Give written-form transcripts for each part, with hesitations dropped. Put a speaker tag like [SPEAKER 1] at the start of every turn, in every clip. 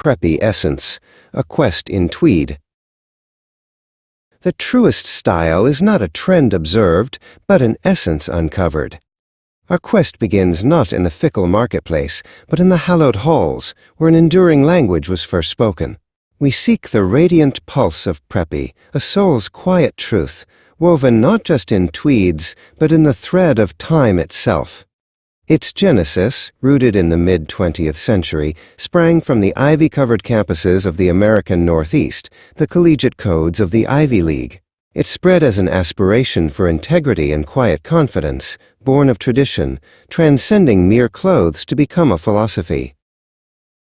[SPEAKER 1] Preppy Essence, a quest in tweed. The truest style is not a trend observed, but an essence uncovered. Our quest begins not in the fickle marketplace, but in the hallowed halls, where an enduring language was first spoken. We seek the radiant pulse of Preppy, a soul's quiet truth, woven not just in tweeds, but in the thread of time itself. Its genesis, rooted in the mid-20th century, sprang from the ivy-covered campuses of the American Northeast, the collegiate codes of the Ivy League. It spread as an aspiration for integrity and quiet confidence, born of tradition, transcending mere clothes to become a philosophy.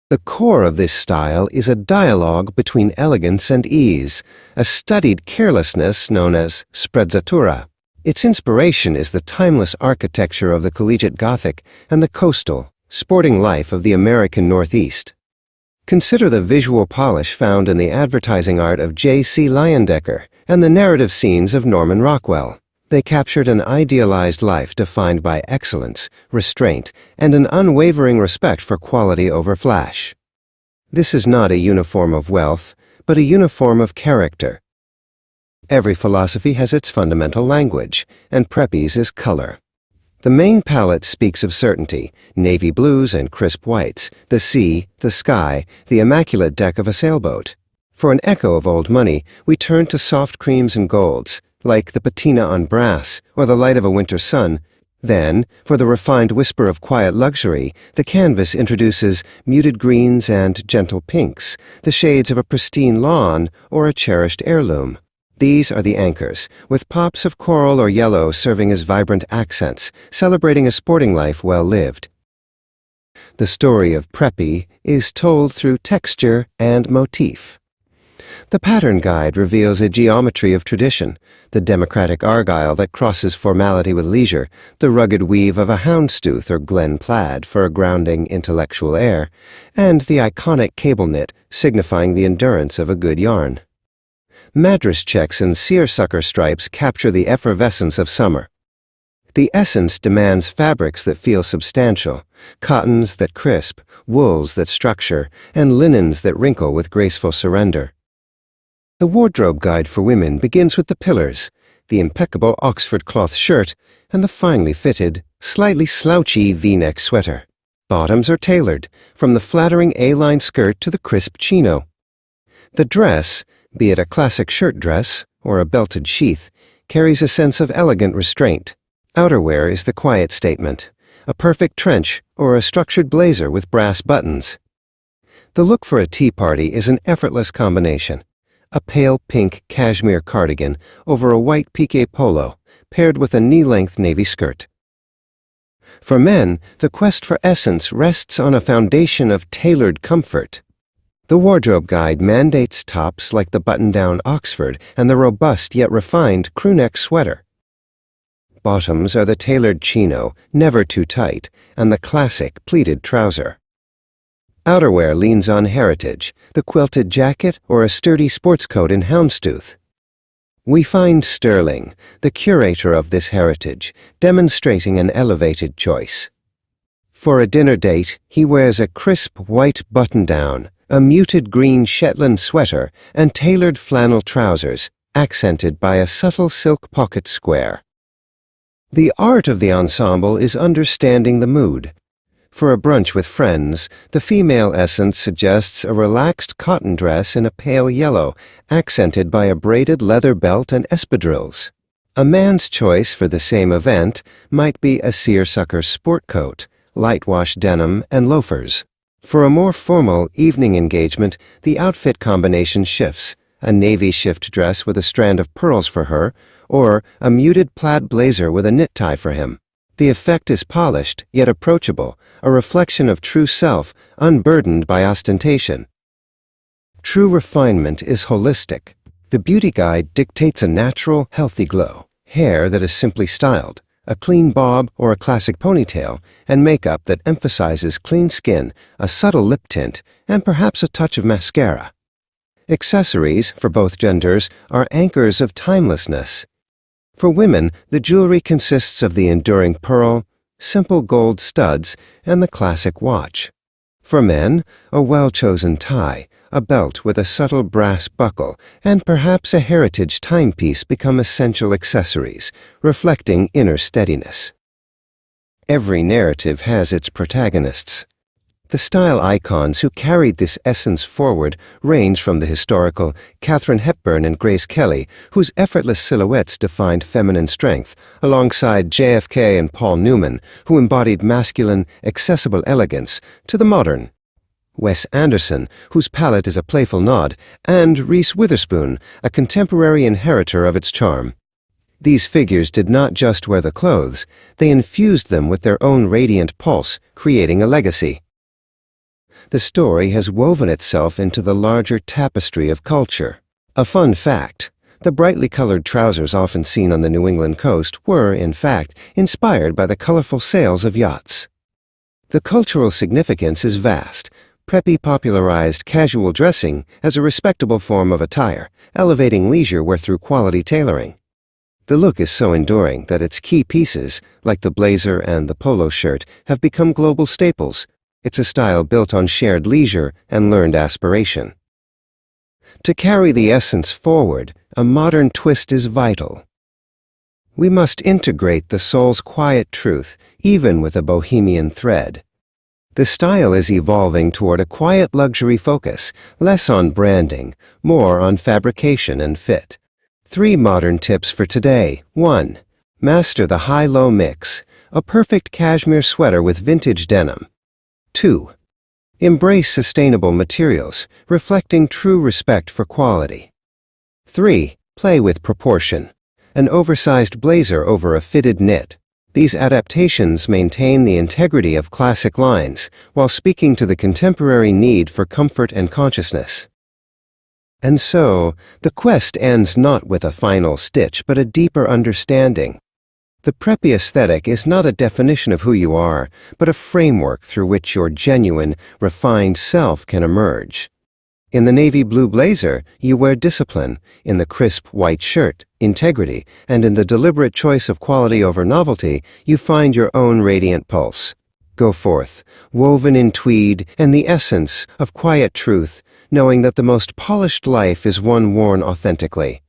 [SPEAKER 1] The core of this style is a dialogue between elegance and ease, a studied carelessness known as sprezzatura. Its inspiration is the timeless architecture of the collegiate Gothic and the coastal, sporting life of the American Northeast. Consider the visual polish found in the advertising art of J.C. Leyendecker and the narrative scenes of Norman Rockwell. They captured an idealized life defined by excellence, restraint, and an unwavering respect for quality over flash. This is not a uniform of wealth, but a uniform of character. Every philosophy has its fundamental language, and Preppy's is color. The main palette speaks of certainty, navy blues and crisp whites, the sea, the sky, the immaculate deck of a sailboat. For an echo of old money, we turn to soft creams and golds, like the patina on brass or the light of a winter sun. Then, for the refined whisper of quiet luxury, the canvas introduces muted greens and gentle pinks, the shades of a pristine lawn or a cherished heirloom. These are the anchors, with pops of coral or yellow serving as vibrant accents, celebrating a sporting life well lived. The story of Preppy is told through texture and motif. The pattern guide reveals a geometry of tradition, the democratic argyle that crosses formality with leisure, the rugged weave of a houndstooth or Glen plaid for a grounding intellectual air, and the iconic cable knit signifying the endurance of a good yarn. Madras checks and seersucker stripes capture the effervescence of summer. The essence demands fabrics that feel substantial, cottons that crisp, wools that structure, and linens that wrinkle with graceful surrender. The wardrobe guide for women begins with the pillars, the impeccable Oxford cloth shirt, and the finely fitted, slightly slouchy V-neck sweater. Bottoms are tailored, from the flattering A-line skirt to the crisp chino. The dress, be it a classic shirt dress or a belted sheath, carries a sense of elegant restraint. Outerwear is the quiet statement, a perfect trench or a structured blazer with brass buttons. The look for a tea party is an effortless combination. A pale pink cashmere cardigan over a white piqué polo, paired with a knee-length navy skirt. For men, the quest for essence rests on a foundation of tailored comfort. The wardrobe guide mandates tops like the button-down Oxford and the robust yet refined crewneck sweater. Bottoms are the tailored chino, never too tight, and the classic pleated trouser. Outerwear leans on heritage, the quilted jacket or a sturdy sports coat in houndstooth. We find Sterling, the curator of this heritage, demonstrating an elevated choice. For a dinner date, he wears a crisp white button-down, a muted green Shetland sweater, and tailored flannel trousers, accented by a subtle silk pocket square. The art of the ensemble is understanding the mood. For a brunch with friends, the female essence suggests a relaxed cotton dress in a pale yellow, accented by a braided leather belt and espadrilles. A man's choice for the same event might be a seersucker sport coat, light wash denim, and loafers. For a more formal evening engagement, the outfit combination shifts, a navy shift dress with a strand of pearls for her, or a muted plaid blazer with a knit tie for him. The effect is polished, yet approachable, a reflection of true self, unburdened by ostentation. True refinement is holistic. The beauty guide dictates a natural, healthy glow, hair that is simply styled, a clean bob or a classic ponytail, and makeup that emphasizes clean skin, a subtle lip tint, and perhaps a touch of mascara. Accessories, for both genders, are anchors of timelessness. For women, the jewelry consists of the enduring pearl, simple gold studs, and the classic watch. For men, a well-chosen tie, a belt with a subtle brass buckle, and perhaps a heritage timepiece become essential accessories, reflecting inner steadiness. Every narrative has its protagonists. The style icons who carried this essence forward range from the historical Katharine Hepburn and Grace Kelly, whose effortless silhouettes defined feminine strength, alongside JFK and Paul Newman, who embodied masculine, accessible elegance, to the modern Wes Anderson, whose palette is a playful nod, and Reese Witherspoon, a contemporary inheritor of its charm. These figures did not just wear the clothes, they infused them with their own radiant pulse, creating a legacy. The story has woven itself into the larger tapestry of culture. A fun fact: the brightly colored trousers often seen on the New England coast were, in fact, inspired by the colorful sails of yachts. The cultural significance is vast. Preppy popularized casual dressing as a respectable form of attire, elevating leisure wear through quality tailoring. The look is so enduring that its key pieces, like the blazer and the polo shirt, have become global staples. It's a style built on shared leisure and learned aspiration. To carry the essence forward, a modern twist is vital. We must integrate the soul's quiet truth, even with a bohemian thread. The style is evolving toward a quiet luxury focus, less on branding, more on fabrication and fit. 3 modern tips for today. 1. Master the high-low mix, a perfect cashmere sweater with vintage denim. 2. Embrace sustainable materials, reflecting true respect for quality. 3. Play with proportion, an oversized blazer over a fitted knit. These adaptations maintain the integrity of classic lines while speaking to the contemporary need for comfort and consciousness. And so, the quest ends not with a final stitch but a deeper understanding. The Preppy Aesthetic is not a definition of who you are, but a framework through which your genuine, refined self can emerge. In the navy blue blazer, you wear discipline, in the crisp white shirt, integrity, and in the deliberate choice of quality over novelty, you find your own radiant pulse. Go forth, woven in tweed and the essence of quiet truth, knowing that the most polished life is one worn authentically.